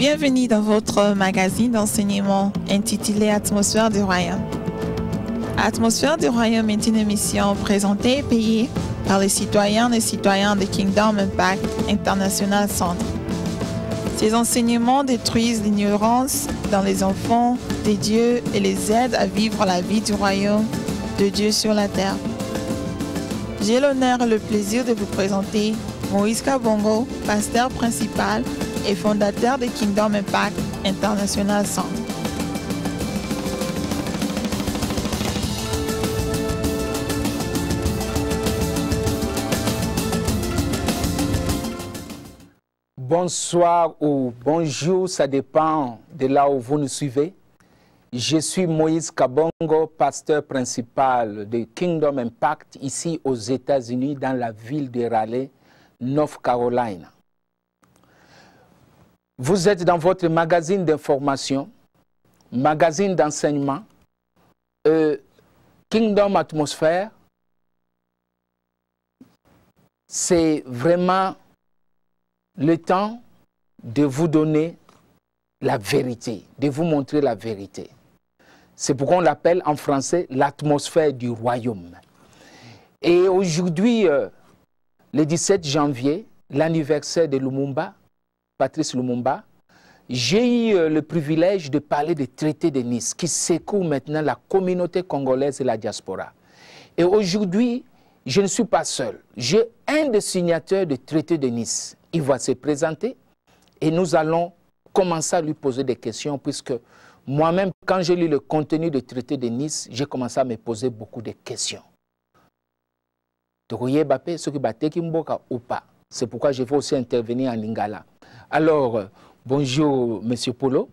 Bienvenue dans votre magazine d'enseignement intitulé Atmosphère du Royaume. Atmosphère du Royaume est une émission présentée et payée par les citoyens et citoyens de Kingdom Impact International Centre. Ces enseignements détruisent l'ignorance dans les enfants de Dieu et les aident à vivre la vie du royaume de Dieu sur la terre. J'ai l'honneur et le plaisir de vous présenter Moïse Kabongo, pasteur principal et fondateur de Kingdom Impact International Centre. Bonsoir ou bonjour, ça dépend de là où vous nous suivez. Je suis Moïse Kabongo, pasteur principal de Kingdom Impact ici aux États-Unis dans la ville de Raleigh, North Carolina. Vous êtes dans votre magazine d'information, magazine d'enseignement, Kingdom Atmosphère. C'est vraiment le temps de vous donner la vérité, de vous montrer la vérité. C'est pourquoi on l'appelle en français l'atmosphère du royaume. Et aujourd'hui, le 17 janvier, l'anniversaire de Lumumba, Patrice Lumumba, j'ai eu le privilège de parler du traité de Nice qui secoue maintenant la communauté congolaise et la diaspora. Et aujourd'hui, je ne suis pas seul. J'ai un des signataires du traité de Nice. Il va se présenter et nous allons commencer à lui poser des questions puisque moi-même, quand j'ai lu le contenu du traité de Nice, j'ai commencé à me poser beaucoup de questions. C'est pourquoi je vais aussi intervenir en lingala. Alors, bonjour, Monsieur Polo.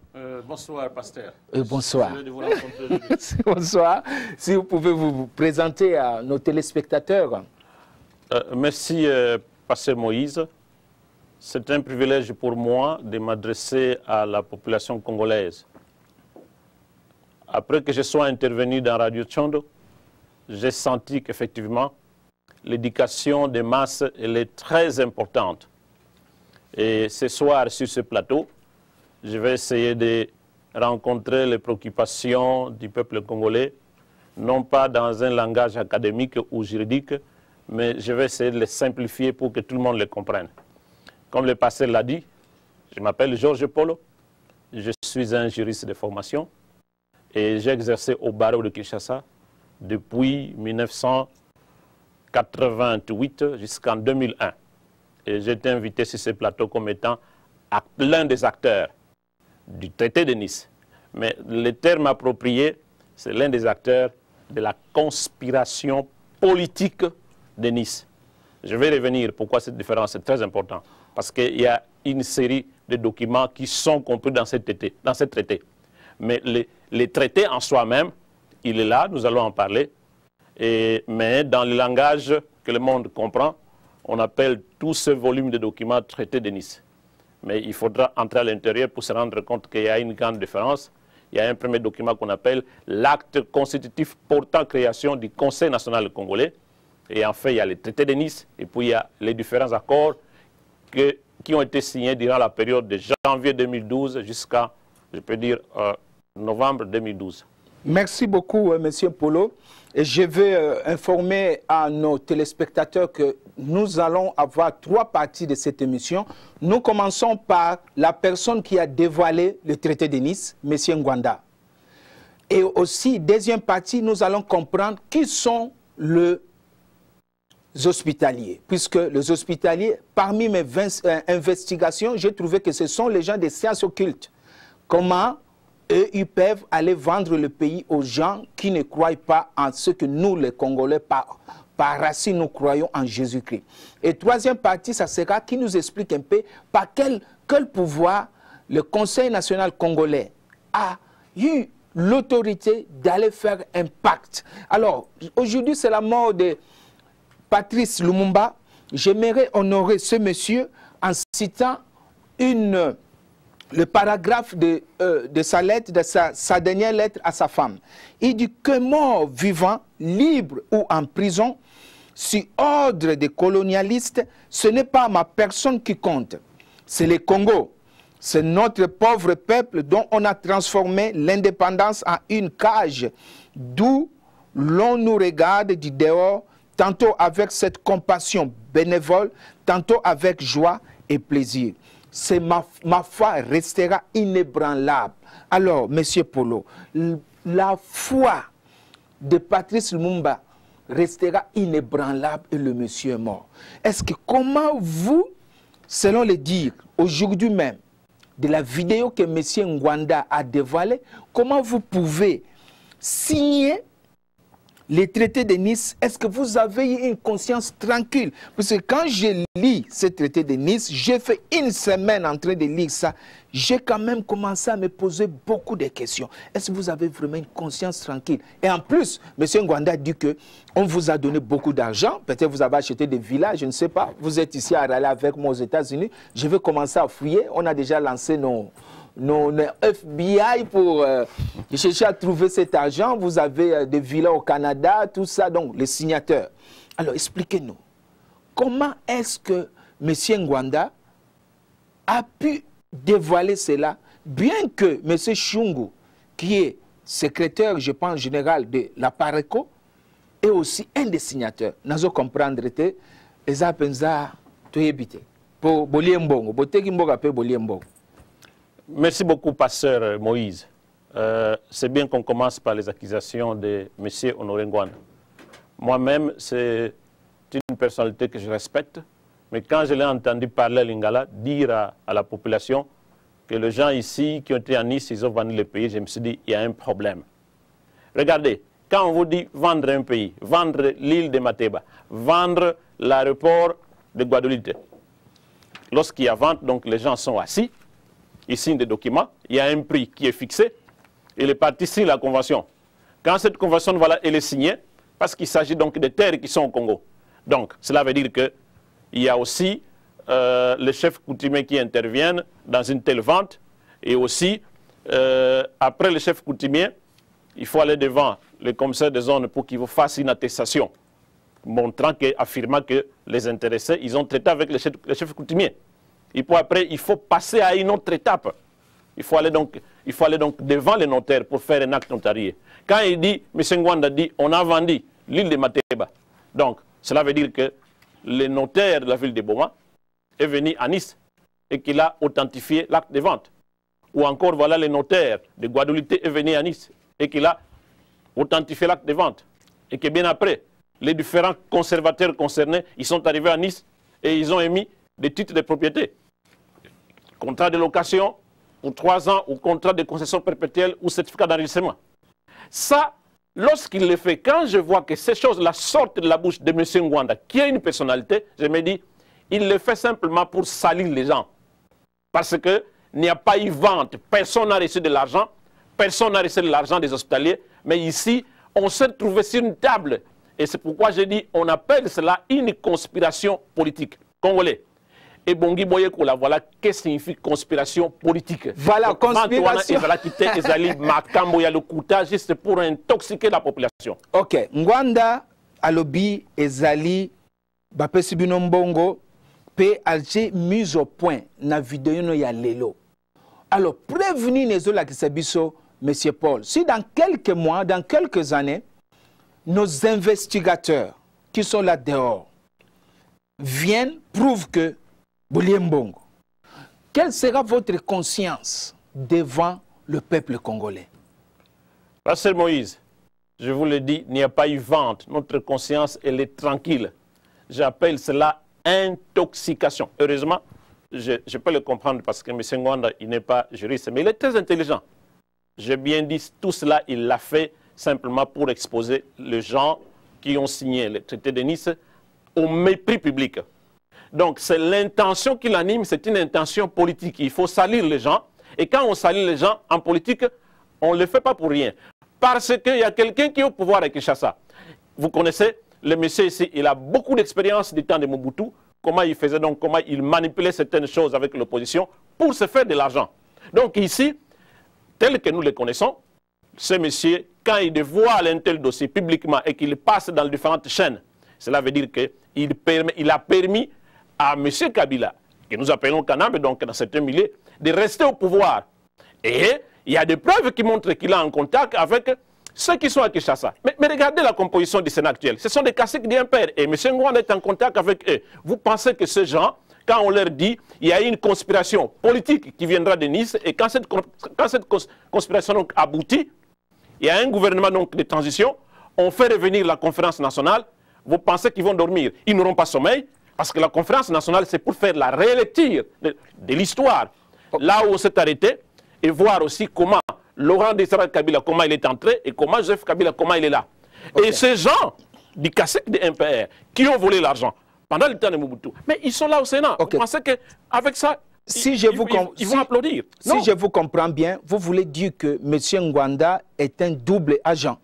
Bonsoir, pasteur. Bonsoir. Bonsoir. Si vous pouvez vous présenter à nos téléspectateurs. Merci, pasteur Moïse. C'est un privilège pour moi de m'adresser à la population congolaise. Après que je sois intervenu dans Radio Tchondo, j'ai senti qu'effectivement, l'éducation des masses elle est très importante. Et ce soir, sur ce plateau, je vais essayer de rencontrer les préoccupations du peuple congolais, non pas dans un langage académique ou juridique, mais je vais essayer de les simplifier pour que tout le monde les comprenne. Comme le pasteur l'a dit, je m'appelle Georges Polo, je suis un juriste de formation et j'ai exercé au barreau de Kinshasa depuis 1988 jusqu'en 2001. Et j'ai été invité sur ce plateau comme étant l'un des acteurs du traité de Nice. Mais le terme approprié, c'est l'un des acteurs de la conspiration politique de Nice. Je vais revenir pourquoi cette différence est très importante. Parce qu'il y a une série de documents qui sont compris dans ce traité. Mais le traité en soi-même, il est là, nous allons en parler. Mais dans le langage que le monde comprend, on appelle tout ce volume de documents traité de Nice. Mais il faudra entrer à l'intérieur pour se rendre compte qu'il y a une grande différence. Il y a un premier document qu'on appelle l'acte constitutif portant création du Conseil national congolais. Et enfin, il y a le traité de Nice. Et puis, il y a les différents accords qui ont été signés durant la période de janvier 2012 jusqu'à, je peux dire, novembre 2012. Merci beaucoup, Monsieur Polo. Et je vais informer à nos téléspectateurs que nous allons avoir 3 parties de cette émission. Nous commençons par la personne qui a dévoilé le traité de Nice, Monsieur Ngwanda. Et aussi, deuxième partie, nous allons comprendre qui sont les hospitaliers. Puisque les hospitaliers, parmi mes investigations, j'ai trouvé que ce sont les gens des sciences occultes. Comment eux, ils peuvent aller vendre le pays aux gens qui ne croient pas en ce que nous, les Congolais, par racine, nous croyons en Jésus-Christ. Et troisième partie, ça sera qui nous explique un peu par quel pouvoir le Conseil national congolais a eu l'autorité d'aller faire un pacte. Alors, aujourd'hui, c'est la mort de Patrice Lumumba. J'aimerais honorer ce monsieur en citant le paragraphe de sa lettre, de sa dernière lettre à sa femme. Il dit que mort vivant, libre ou en prison, sur ordre des colonialistes, ce n'est pas ma personne qui compte, c'est le Congo. C'est notre pauvre peuple dont on a transformé l'indépendance en une cage, d'où l'on nous regarde du dehors, tantôt avec cette compassion bénévole, tantôt avec joie et plaisir. C'est ma foi restera inébranlable. Alors, Monsieur Polo, la foi de Patrice Lumumba restera inébranlable et le monsieur est mort. Est-ce que comment vous, selon les dires, aujourd'hui même, de la vidéo que monsieur Ngwanda a dévoilée, comment vous pouvez signer les traités de Nice? Est-ce que vous avez une conscience tranquille? Parce que quand je lis ce traité de Nice, j'ai fait une semaine en train de lire ça, j'ai quand même commencé à me poser beaucoup de questions. Est-ce que vous avez vraiment une conscience tranquille? Et en plus, M. Ngwanda dit qu'on vous a donné beaucoup d'argent, peut-être vous avez acheté des villas, je ne sais pas. Vous êtes ici à Raleigh avec moi aux États-Unis, je vais commencer à fouiller. On a déjà lancé nos FBI pour chercher à trouver cet argent. Vous avez des villas au Canada, tout ça, donc les signataires. Alors expliquez-nous, comment est-ce que M. Ngwanda a pu dévoiler cela, bien que M. Chungu, qui est secrétaire, je pense, général de la PARECO, est aussi un des signataires. Nous comprendre que les apenza toyebite pour Boliembongo, Botekimboga pe Boliembongo. Merci beaucoup, pasteur Moïse. C'est bien qu'on commence par les accusations de M. Honoré Ngwanda. Moi-même, c'est une personnalité que je respecte, mais quand je l'ai entendu parler à Lingala, dire à la population que les gens ici qui ont été à Nice, ils ont vendu le pays, je me suis dit, il y a un problème. Regardez, quand on vous dit vendre un pays, vendre l'île de Mateba, vendre l'aéroport de Guadeloupe, lorsqu'il y a vente, donc les gens sont assis, ils signent des documents, il y a un prix qui est fixé, et les partis signent la convention. Quand cette convention, voilà, elle est signée, parce qu'il s'agit donc des terres qui sont au Congo. Donc, cela veut dire qu'il y a aussi les chefs coutumiers qui interviennent dans une telle vente, et aussi, après les chefs coutumiers, il faut aller devant le commissaire des zones pour qu'il vous fasse une attestation, montrant affirmant que les intéressés, ils ont traité avec les chefs coutumiers. Et puis après, il faut passer à une autre étape. Il faut aller donc devant les notaires pour faire un acte notarié. Quand il dit, M. Ngwanda dit, on a vendu l'île de Mateba. Donc, cela veut dire que le notaire de la ville de Boma est venu à Nice et qu'il a authentifié l'acte de vente. Ou encore, voilà, le notaire de Guadeloupe est venu à Nice et qu'il a authentifié l'acte de vente. Et que bien après, les différents conservateurs concernés, ils sont arrivés à Nice et ils ont émis des titres de propriété. Contrat de location pour 3 ans ou contrat de concession perpétuelle ou certificat d'enregistrement. Ça, lorsqu'il le fait, quand je vois que ces choses-là sortent de la bouche de M. Ngwanda, qui a une personnalité, je me dis, il le fait simplement pour salir les gens. Parce qu'il n'y a pas eu vente, personne n'a reçu de l'argent, personne n'a reçu de l'argent des hospitaliers, mais ici, on s'est trouvé sur une table. Et c'est pourquoi je dis, on appelle cela une conspiration politique. Congolais. Et Bongi Boyekola, voilà qu'est-ce que signifie conspiration politique. Voilà, conspiration. Juste pour intoxiquer la population. Ok, Ngwanda, Alobi, Ezali, Bapesi Binombongo, P. Alger, mise au point, na vidéo no ya lelo. Alors, prévenez les autres qui s'abisso, M. Paul, si dans quelques mois, dans quelques années, nos investigateurs qui sont là dehors viennent, prouvent que Boliembongo, quelle sera votre conscience devant le peuple congolais? Pasteur Moïse, je vous le dis, il n'y a pas eu vente. Notre conscience, elle est tranquille. J'appelle cela intoxication. Heureusement, je peux le comprendre parce que M. Ngwanda, il n'est pas juriste, mais il est très intelligent. J'ai bien dit, tout cela, il l'a fait simplement pour exposer les gens qui ont signé le traité de Nice au mépris public. Donc, c'est l'intention qui l'anime, c'est une intention politique. Il faut salir les gens. Et quand on salit les gens en politique, on ne le fait pas pour rien. Parce qu'il y a quelqu'un qui est au pouvoir à Kinshasa. Vous connaissez, le monsieur ici, il a beaucoup d'expérience du temps de Mobutu. Comment il faisait donc, comment il manipulait certaines choses avec l'opposition pour se faire de l'argent. Donc ici, tel que nous le connaissons, ce monsieur, quand il dévoile un tel dossier publiquement et qu'il passe dans les différentes chaînes, cela veut dire qu'il a permis à M. Kabila, que nous appelons Kanambe, donc dans certains milieux, de rester au pouvoir. Et il y a des preuves qui montrent qu'il est en contact avec ceux qui sont à Kinshasa. Mais regardez la composition du Sénat actuel. Ce sont des caciques d'impériaux. Et M. Ngouanda est en contact avec eux. Vous pensez que ces gens, quand on leur dit il y a une conspiration politique qui viendra de Nice, et quand cette conspiration donc aboutit, il y a un gouvernement donc de transition, on fait revenir la conférence nationale, vous pensez qu'ils vont dormir? Ils n'auront pas sommeil, parce que la conférence nationale, c'est pour faire la relecture de l'histoire. Là où on s'est arrêté, et voir aussi comment Laurent Désiré Kabila, comment il est entré, et comment Joseph Kabila, comment il est là. Okay. Et ces gens du cacique de MPR qui ont volé l'argent pendant le temps de Mobutu, mais ils sont là au Sénat. Okay. Vous pensez qu'avec ça, ils vont applaudir? Si je vous comprends bien, vous voulez dire que M. Ngouanda est un double agent?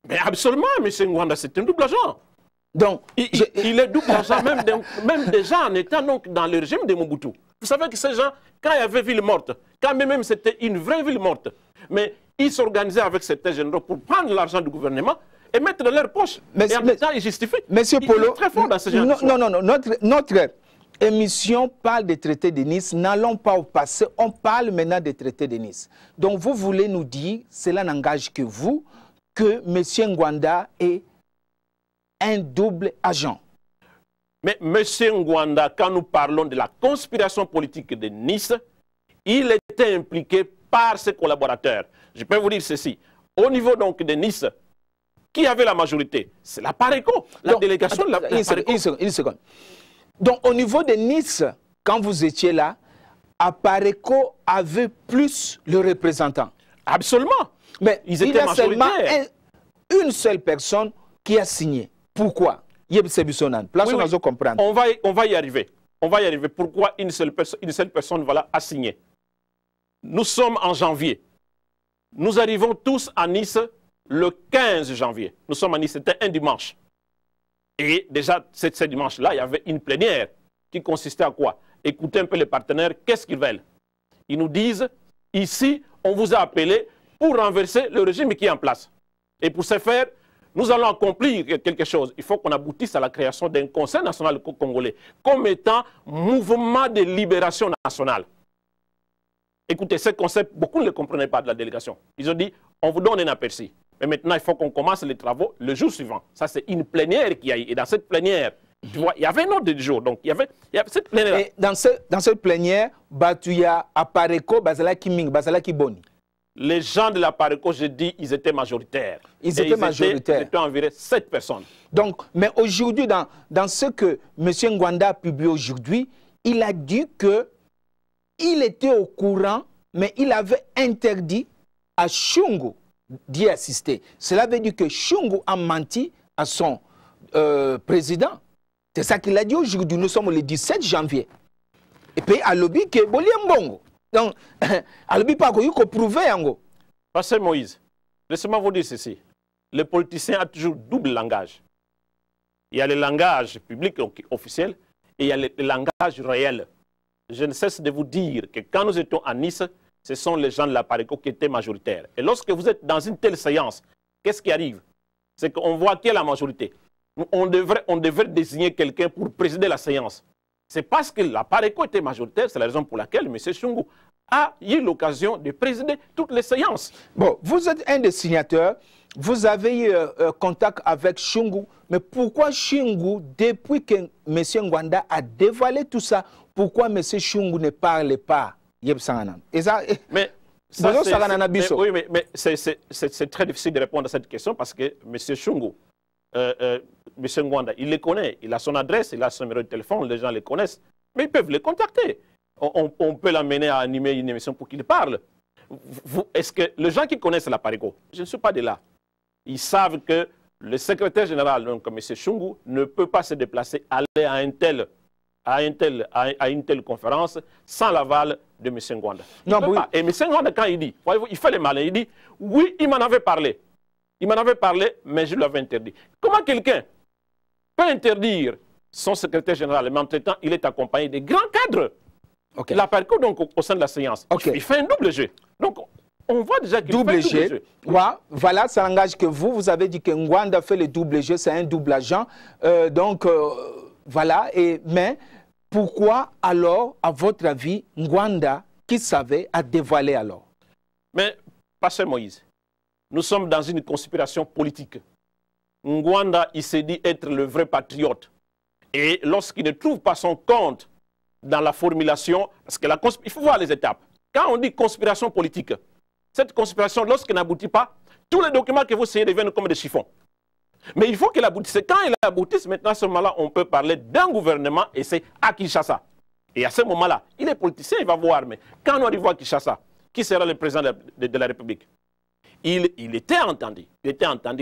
Mais absolument, M. Ngouanda, c'est un double agent. Donc, il est double agent même déjà en étant donc dans le régime de Mobutu. Vous savez que ces gens, quand il y avait ville morte, quand même c'était une vraie ville morte, mais ils s'organisaient avec certains généraux pour prendre l'argent du gouvernement et mettre dans leur poche. Et en même temps, ils justifient. Monsieur Polo, très fort dans ce genre non, notre émission parle des traités de Nice. N'allons pas au passé, on parle maintenant des traités de Nice. Donc vous voulez nous dire, cela n'engage que vous, que M. Ngouanda est un double agent. Mais M. Ngouanda, quand nous parlons de la conspiration politique de Nice, il était impliqué par ses collaborateurs. Je peux vous dire ceci. Au niveau donc de Nice, qui avait la majorité? C'est la PARECO, la délégation de la PARECO. Une seconde. Donc au niveau de Nice, quand vous étiez là, PARECO avait plus le représentant. Absolument. Mais il y a seulement une seule personne qui a signé. Pourquoi? On va y arriver. On va y arriver. Pourquoi une seule personne voilà, a signé? Nous sommes en janvier. Nous arrivons tous à Nice le 15 janvier. Nous sommes à Nice, c'était un dimanche. Et déjà, ce dimanche-là, il y avait une plénière qui consistait à quoi? Écouter un peu les partenaires, qu'est-ce qu'ils veulent? Ils nous disent, ici, on vous a appelé pour renverser le régime qui est en place. Et pour ce faire, nous allons accomplir quelque chose. Il faut qu'on aboutisse à la création d'un Conseil national congolais comme étant mouvement de libération nationale. Écoutez, ce concept, beaucoup ne le comprenaient pas de la délégation. Ils ont dit, on vous donne un aperçu. Mais maintenant, il faut qu'on commence les travaux le jour suivant. Ça, c'est une plénière qui a eu. Et dans cette plénière, tu vois, il y avait un ordre du jour. Donc, il y avait cette plénière. Et dans cette plénière, Batuya, Apareko, Bazala Kiming, Bazala Kiboni. Les gens de la PARECO, je dis, ils étaient majoritaires. Ils étaient majoritaires. Ils étaient environ 7 personnes. Donc, mais aujourd'hui, dans ce que M. Ngouanda a publié aujourd'hui, il a dit qu'il était au courant, mais il avait interdit à Shungu d'y assister. Cela veut dire que Shungu a menti à son président. C'est ça qu'il a dit aujourd'hui. Nous sommes le 17 janvier. Et puis, à l'objet que Boliembongo. Donc, Albi pas qu'on prouver Yango. Pasteur Moïse, laissez-moi vous dire ceci. Le politicien a toujours double langage. Il y a le langage public officiel et il y a le langage réel. Je ne cesse de vous dire que quand nous étions à Nice, ce sont les gens de la PARECO qui étaient majoritaires. Et lorsque vous êtes dans une telle séance, qu'est-ce qui arrive? C'est qu'on voit qui est la majorité. On devrait désigner quelqu'un pour présider la séance. C'est parce que la PARECO était majoritaire, c'est la raison pour laquelle M. Shungu a eu l'occasion de présider toutes les séances. Bon, vous êtes un des signataires, vous avez eu contact avec Shungu, mais pourquoi Shungu, depuis que M. Ngouanda a dévoilé tout ça, pourquoi M. Shungu ne parle pas? Mais c'est très difficile de répondre à cette question parce que M. Shungu, M. Ngouanda, il les connaît, il a son adresse, il a son numéro de téléphone, les gens les connaissent, mais ils peuvent les contacter. On peut l'amener à animer une émission pour qu'il parle. Est-ce que les gens qui connaissent la PARECO, je ne suis pas de là, ils savent que le secrétaire général, donc M. Shungu, ne peut pas se déplacer, aller à une telle conférence sans l'aval de M. Ngouanda. Et M. Ngouanda, quand il dit, il fait le malin, il dit, oui, il m'en avait parlé. Il m'en avait parlé, mais je l'avais interdit. Comment quelqu'un peut interdire son secrétaire général, mais entre-temps, il est accompagné des grands cadres. Okay. La PARECO, donc, au sein de la séance, il fait un double jeu. Donc, on voit déjà qu'il fait un double jeu. Ouais, voilà, ça engage que vous avez dit que Ngouanda fait le double jeu, c'est un double agent. Voilà, mais pourquoi alors, à votre avis, Ngouanda qui savait a dévoilé alors. Mais, Pasteur Moïse, nous sommes dans une conspiration politique. Ngwanda, il s'est dit être le vrai patriote. Et lorsqu'il ne trouve pas son compte dans la formulation, parce que il faut voir les étapes. Quand on dit conspiration politique, cette conspiration, lorsqu'elle n'aboutit pas, tous les documents que vous essayez deviennent comme des chiffons. Mais il faut qu'elle aboutisse. Quand elle aboutisse, maintenant, à ce moment-là, on peut parler d'un gouvernement et c'est à Kinshasa. Et à ce moment-là, il est politicien, il va voir. Mais quand on arrive à Kinshasa, qui sera le président de la République? Il était entendu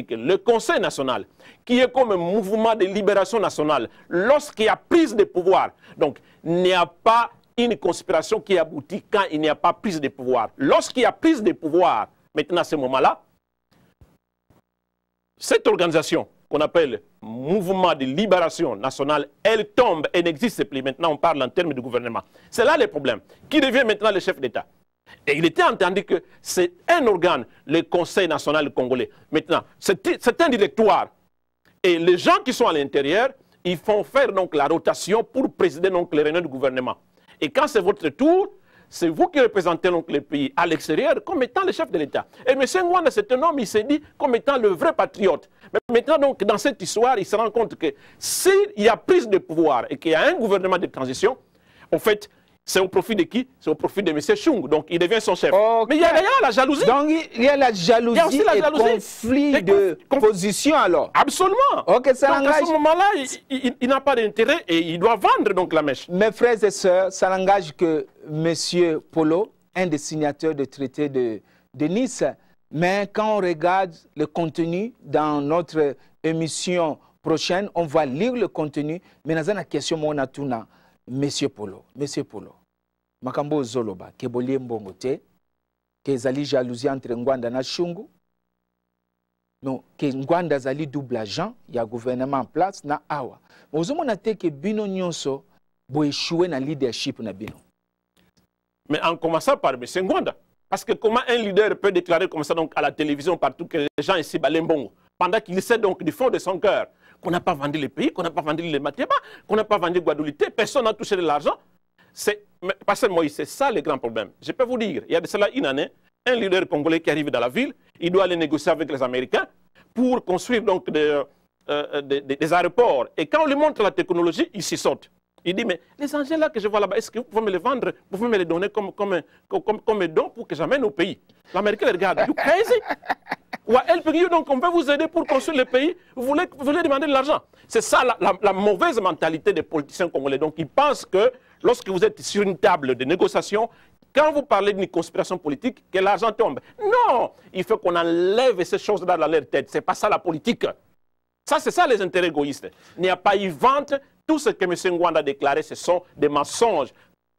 que le Conseil national, qui est comme un mouvement de libération nationale, lorsqu'il y a prise de pouvoir, donc il n'y a pas une conspiration qui aboutit quand il n'y a pas prise de pouvoir. Lorsqu'il y a prise de pouvoir, maintenant à ce moment-là, cette organisation qu'on appelle Mouvement de Libération Nationale, elle tombe et n'existe plus. Maintenant, on parle en termes de gouvernement. C'est là le problème. Qui devient maintenant le chef d'État? Et il était entendu que c'est un organe, le Conseil national congolais. Maintenant, c'est un directoire. Et les gens qui sont à l'intérieur, ils font faire donc la rotation pour présider donc les réunions du gouvernement. Et quand c'est votre tour, c'est vous qui représentez donc le pays à l'extérieur comme étant le chef de l'État. Et M. Ngwanda, c'est un homme, il s'est dit comme étant le vrai patriote. Mais maintenant, donc, dans cette histoire, il se rend compte que s'il y a prise de pouvoir et qu'il y a un gouvernement de transition, en fait, c'est au profit de qui? C'est au profit de M. Chung. Donc, il devient son chef. Okay. Mais il y a la jalousie. Donc, il y a la jalousie, et conflit de position alors. Absolument. Okay, ça donc, à ce moment-là, il n'a pas d'intérêt et il doit vendre donc la mèche. Mes frères et sœurs, ça n'engage que M. Polo, un des signataires du traité de Nice. Mais quand on regarde le contenu dans notre émission prochaine, on va lire le contenu. Mais dans la question, on a tout là. Monsieur Polo, makambo zoloba, ke bolie mbongo te, ke zali jalousie entre Ngwanda na Shungu, non, ke Ngwanda zali double agent, ya gouvernement en place na awa. Ozomona te ke bino nyonso bo échoué na leadership na bino. Mais en commençant par M. Ngwanda, parce que comment un leader peut déclarer comme ça donc à la télévision partout que les gens ici balent mbongo, pendant qu'il sait donc du fond de son cœur qu'on n'a pas vendu le pays, qu'on n'a pas vendu les Matieba, qu'on n'a pas vendu Guadeloupe, personne n'a touché de l'argent. Pasteur Moïse, c'est ça le grand problème. Je peux vous dire, il y a de cela une année, un leader congolais qui arrive dans la ville, il doit aller négocier avec les Américains pour construire donc des aéroports. Et quand on lui montre la technologie, il s'y saute. Il dit, mais les engins là que je vois là-bas, est-ce que vous pouvez me les vendre, vous pouvez me les donner comme un don pour que j'amène au pays? L'Américain les regarde, you crazy? Donc on peut vous aider pour construire le pays, vous voulez demander de l'argent. C'est ça la mauvaise mentalité des politiciens congolais. Donc ils pensent que lorsque vous êtes sur une table de négociation, quand vous parlez d'une conspiration politique, que l'argent tombe. Non, il faut qu'on enlève ces choses-là dans leur tête. C'est pas ça la politique. Ça, c'est ça les intérêts égoïstes. Il n'y a pas eu vente. Tout ce que M. Ngwanda a déclaré, ce sont des mensonges.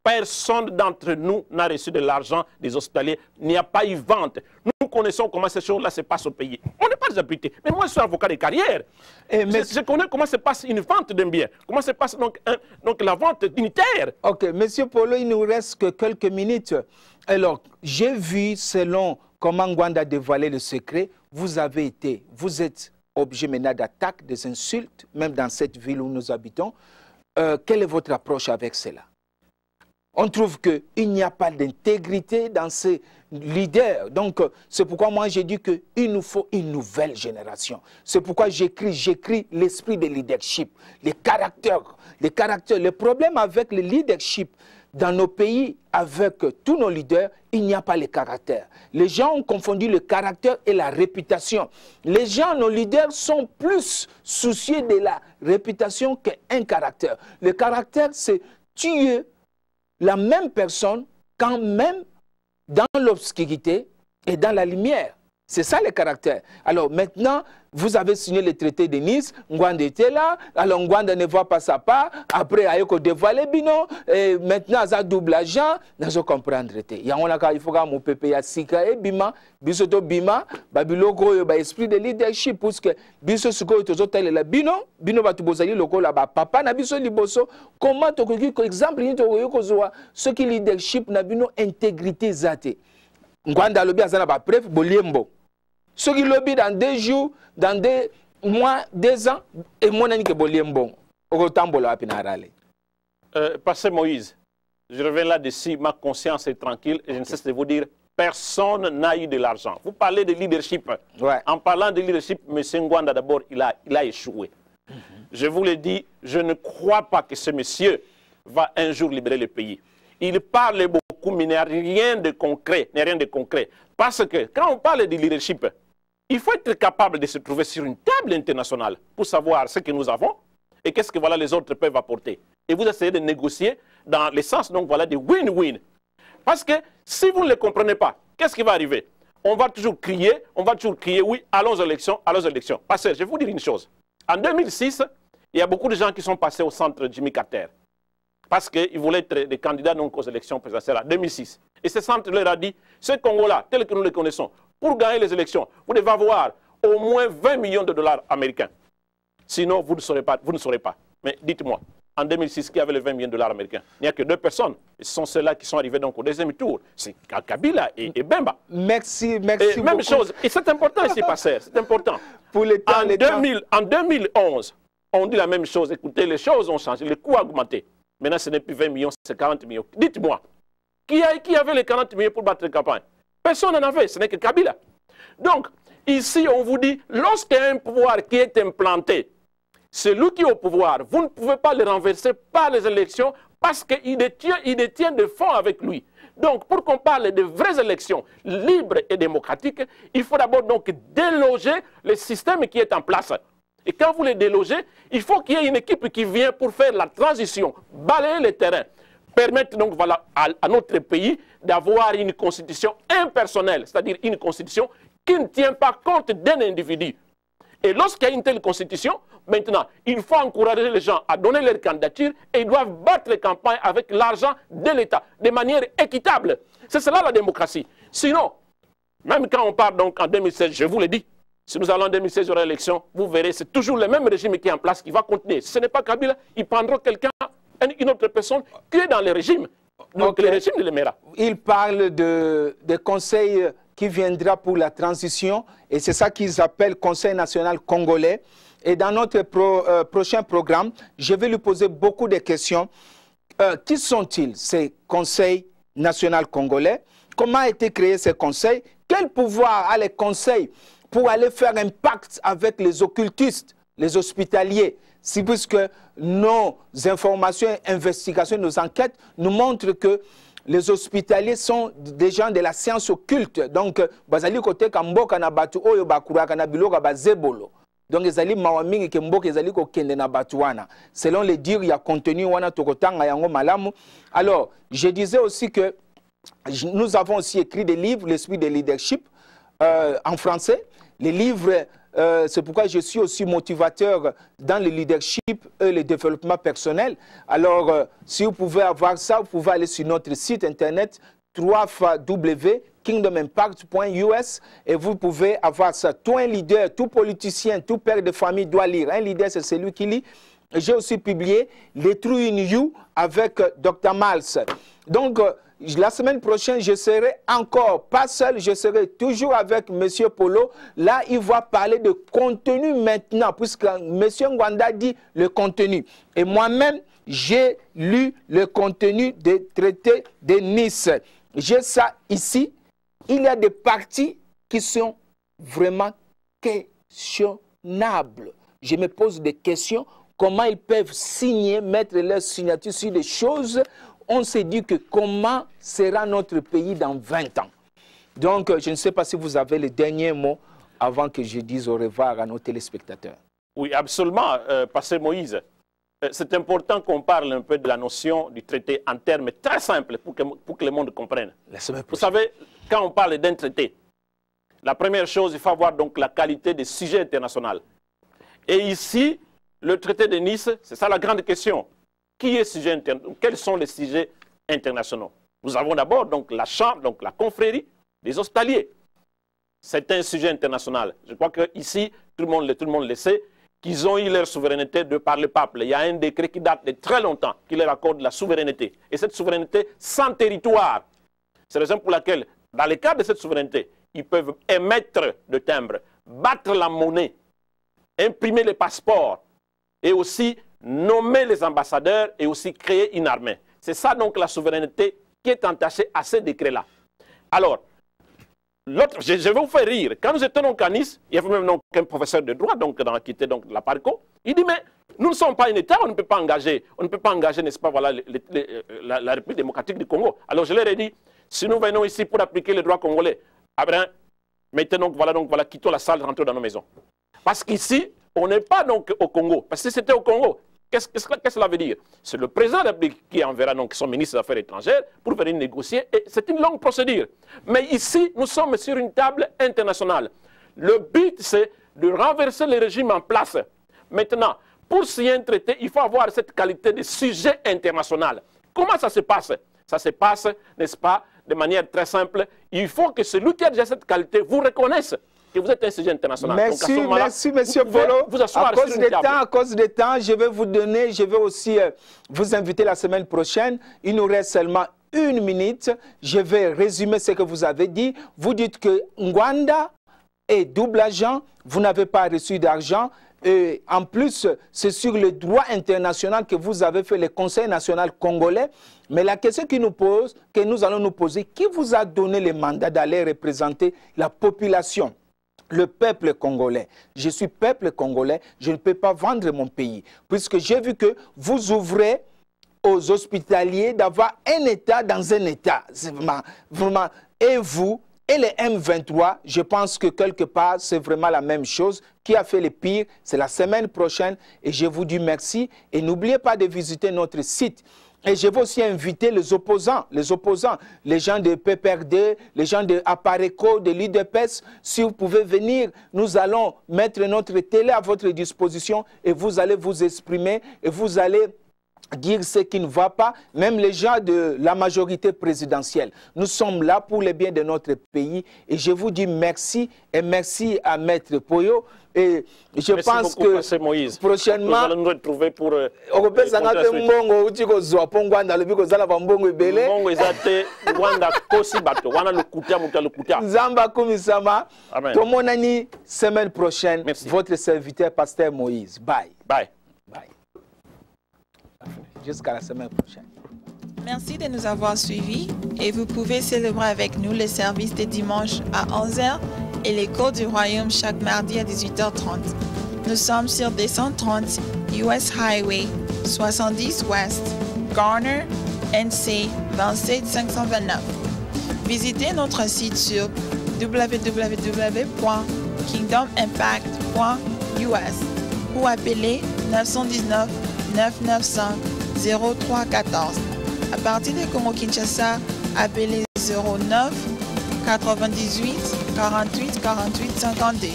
Personne d'entre nous n'a reçu de l'argent des hospitaliers. Il n'y a pas eu vente. Nous connaissons comment ces choses-là se passent au pays. On n'est pas des habités. Mais moi, je suis avocat de carrière. Je connais comment se passe une vente d'un bien. Comment se passe donc la vente unitaire. Ok, M. Polo, il nous reste que quelques minutes. Alors, j'ai vu, selon comment Ngwanda a dévoilé le secret, vous êtes objet maintenant d'attaques, des insultes, même dans cette ville où nous habitons. Quelle est votre approche avec cela? On trouve qu'il n'y a pas d'intégrité dans ces leaders. Donc, c'est pourquoi moi j'ai dit qu'il nous faut une nouvelle génération. C'est pourquoi j'écris l'esprit de leadership, les caractères. Le problème avec le leadership dans nos pays, avec tous nos leaders, il n'y a pas le caractère. Les gens ont confondu le caractère et la réputation. Les gens, nos leaders, sont plus soucieux de la réputation qu'un caractère. Le caractère, c'est tuer la même personne quand même dans l'obscurité et dans la lumière. C'est ça le caractère. Alors maintenant, vous avez signé le traité de Nice, Ngwanda était là, alors Ngwanda ne voit pas sa part, après Ayoko dévoile Bino, et maintenant ça double agent, nous comprendre. Il faut que mon pépé ya sika et bima, bisoto bima, babiloko ba esprit de leadership, parce que biso suko tozo tele la bino ba tubozali loko la ba papa na biso liboso, comment to ko exemple ni to ko zoa, ce qui leadership na bino intégrité zate. Ngwanda lobi azana ba preuve boliembo. Ce qui lobby dans 2 jours, dans 2 mois, 2 ans, et mon ami qui est bon, au tambola à Pinarale. Pasteur Moïse, je reviens là-dessus, ma conscience est tranquille et je ne cesse de vous dire, personne n'a eu de l'argent. Vous parlez de leadership. Ouais. En parlant de leadership, M. Ngwanda d'abord, il a échoué. Je vous le dis, je ne crois pas que ce monsieur va un jour libérer le pays. Il parle beaucoup, mais il n'y a rien de concret. Parce que quand on parle de leadership, il faut être capable de se trouver sur une table internationale pour savoir ce que nous avons et qu'est-ce que voilà, les autres peuvent apporter. Et vous essayez de négocier dans le sens donc, voilà, de win-win. Parce que si vous ne le comprenez pas, qu'est-ce qui va arriver? On va toujours crier, oui, allons aux élections, allons aux élections. Parce que je vais vous dire une chose. En 2006, il y a beaucoup de gens qui sont passés au centre Jimmy Carter. Parce qu'ils voulaient être des candidats donc, aux élections présidentielles en 2006. Et ce centre leur a dit, ce Congo-là, tel que nous le connaissons, pour gagner les élections, vous devez avoir au moins 20 millions de dollars américains. Sinon, vous ne saurez pas. Mais dites-moi, en 2006, qui avait les 20 millions de dollars américains? Il n'y a que 2 personnes. Et ce sont ceux-là qui sont arrivés donc, au deuxième tour. C'est Kabila et Bemba. Merci et beaucoup. Même chose. Et c'est important ici, Passer. C'est important. Pour l'État, en 2011, on dit la même chose. Écoutez, les choses ont changé. Les coûts ont augmenté. Maintenant, ce n'est plus 20 millions, c'est 40 millions. Dites-moi, qui avait les 40 millions pour battre la campagne? Personne n'en avait. Ce n'est que Kabila. Donc, ici, on vous dit, lorsqu'il y a un pouvoir qui est implanté, celui qui est au pouvoir, vous ne pouvez pas le renverser par les élections parce qu'il détient des fonds avec lui. Donc, pour qu'on parle de vraies élections libres et démocratiques, il faut d'abord donc déloger le système qui est en place. Et quand vous les délogez, il faut qu'il y ait une équipe qui vient pour faire la transition, balayer le terrain, permettre donc voilà, à notre pays d'avoir une constitution impersonnelle, c'est-à-dire une constitution qui ne tient pas compte d'un individu. Et lorsqu'il y a une telle constitution, maintenant, il faut encourager les gens à donner leur candidature et ils doivent battre les campagnes avec l'argent de l'État, de manière équitable. C'est cela la démocratie. Sinon, même quand on part donc en 2016, je vous l'ai dit, si nous allons en 2016 il y aura l'élection, vous verrez, c'est toujours le même régime qui est en place qui va continuer. Si ce n'est pas Kabila, ils prendront quelqu'un, une autre personne qui est dans le régime. Donc le régime de l'Emera. Il parle de conseils qui viendra pour la transition et c'est ça qu'ils appellent Conseil national congolais. Et dans notre prochain programme, je vais lui poser beaucoup de questions. Qui sont-ils, ces conseils national congolais? Comment a été créé ces conseils? Quel pouvoir a les conseils pour aller faire un pacte avec les occultistes, les hospitaliers? Si puisque nos informations, investigations, nos enquêtes nous montrent que les hospitaliers sont des gens de la science occulte. Donc, bazali kote kamboka na batu oyo bakuraka na biloka bazebolo. Donc, ezali mawamingi ke mboka ezali ko kende na batu wana. Selon les dires, il y a contenu wana tokotanga yango malamu. Alors, je disais aussi que nous avons aussi écrit des livres, l'esprit de leadership, en français. Les livres, c'est pourquoi je suis aussi motivateur dans le leadership et le développement personnel. Alors, si vous pouvez avoir ça, vous pouvez aller sur notre site internet www.kingdomimpact.us et vous pouvez avoir ça. Tout un leader, tout politicien, tout père de famille doit lire. Un leader, c'est celui qui lit. J'ai aussi publié Les True in You avec Dr. Miles. Donc, la semaine prochaine, je serai encore pas seul, je serai toujours avec M. Polo. Là, il va parler de contenu maintenant, puisque M. Ngwanda dit le contenu. Et moi-même, j'ai lu le contenu des traités de Nice. J'ai ça ici. Il y a des parties qui sont vraiment questionnables. Je me pose des questions. Comment ils peuvent signer, mettre leur signature sur des choses? On s'est dit que comment sera notre pays dans 20 ans. Donc, je ne sais pas si vous avez le dernier mot avant que je dise au revoir à nos téléspectateurs. Oui, absolument, Pasteur Moïse. C'est important qu'on parle un peu de la notion du traité en termes très simples pour que le monde comprenne. Vous savez, quand on parle d'un traité, la première chose, il faut avoir donc la qualité des sujets internationaux. Et ici, le traité de Nice, c'est ça la grande question. Quels sont les sujets internationaux? Nous avons d'abord donc la chambre, donc la confrérie des hospitaliers. C'est un sujet international. Je crois qu'ici, tout le monde le sait, qu'ils ont eu leur souveraineté de par le peuple. Il y a un décret qui date de très longtemps qui leur accorde la souveraineté. Et cette souveraineté sans territoire. C'est la raison pour laquelle, dans le cadre de cette souveraineté, ils peuvent émettre de timbres, battre la monnaie, imprimer les passeports et aussi nommer les ambassadeurs et aussi créer une armée. C'est ça donc la souveraineté qui est entachée à ces décrets-là. Alors, l'autre, je vais vous faire rire. Quand nous étions donc à Nice, il y avait même donc un professeur de droit qui était donc de la Parco. Il dit, mais nous ne sommes pas un État, on ne peut pas engager, n'est-ce pas, voilà, la République démocratique du Congo. Alors je leur ai dit, si nous venons ici pour appliquer le droit congolais, mettez voilà, quittons la salle, rentrons dans nos maisons. Parce qu'ici, on n'est pas donc au Congo. Parce que si c'était au Congo, qu'est-ce que cela veut dire? C'est le président de la République qui enverra donc son ministre des Affaires étrangères pour venir négocier. Et c'est une longue procédure. Mais ici, nous sommes sur une table internationale. Le but, c'est de renverser le régime en place. Maintenant, pour signer un traité, il faut avoir cette qualité de sujet international. Comment ça se passe? Ça se passe, n'est-ce pas, de manière très simple. Il faut que celui qui a déjà cette qualité vous reconnaisse que vous êtes un sujet international. Merci, donc merci, monsieur Polo. À cause du temps, je vais aussi vous inviter la semaine prochaine. Il nous reste seulement 1 minute. Je vais résumer ce que vous avez dit. Vous dites que Ngwanda est double agent, vous n'avez pas reçu d'argent. Et en plus, c'est sur le droit international que vous avez fait le Conseil national congolais. Mais la question que nous allons nous poser, qui vous a donné le mandat d'aller représenter la population, le peuple congolais? Je suis peuple congolais, je ne peux pas vendre mon pays. Puisque j'ai vu que vous ouvrez aux hospitaliers d'avoir un État dans un État. C'est vraiment, et vous, et les M23, je pense que quelque part, c'est vraiment la même chose. Qui a fait le pire, c'est la semaine prochaine. Et je vous dis merci. Et n'oubliez pas de visiter notre site. Et je vais aussi inviter les opposants, les gens de PPRD, les gens de Apareco, de l'IDPS. Si vous pouvez venir, nous allons mettre notre télé à votre disposition et vous allez vous exprimer et vous allez dire ce qui ne va pas, même les gens de la majorité présidentielle. Nous sommes là pour le bien de notre pays et je vous dis merci et merci à Maître Poyo. Et je pense que Moïse. Prochainement, nous allons nous retrouver pour... Semaine prochaine, votre serviteur, Pasteur Moïse. Bye. Bye. Bye. Jusqu'à la semaine prochaine. Merci de nous avoir suivis et vous pouvez célébrer avec nous les services des dimanches à 11h et les cours du royaume chaque mardi à 18h30. Nous sommes sur 230 US Highway 70 West, Garner, NC 27529. Visitez notre site sur www.kingdomimpact.us ou appelez 919 995 0314. À partir de Congo-Kinshasa, appelez 09 98 48 48 52.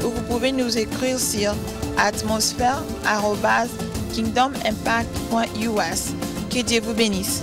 Ou vous pouvez nous écrire sur atmosphère@kingdomimpact.us. Que Dieu vous bénisse.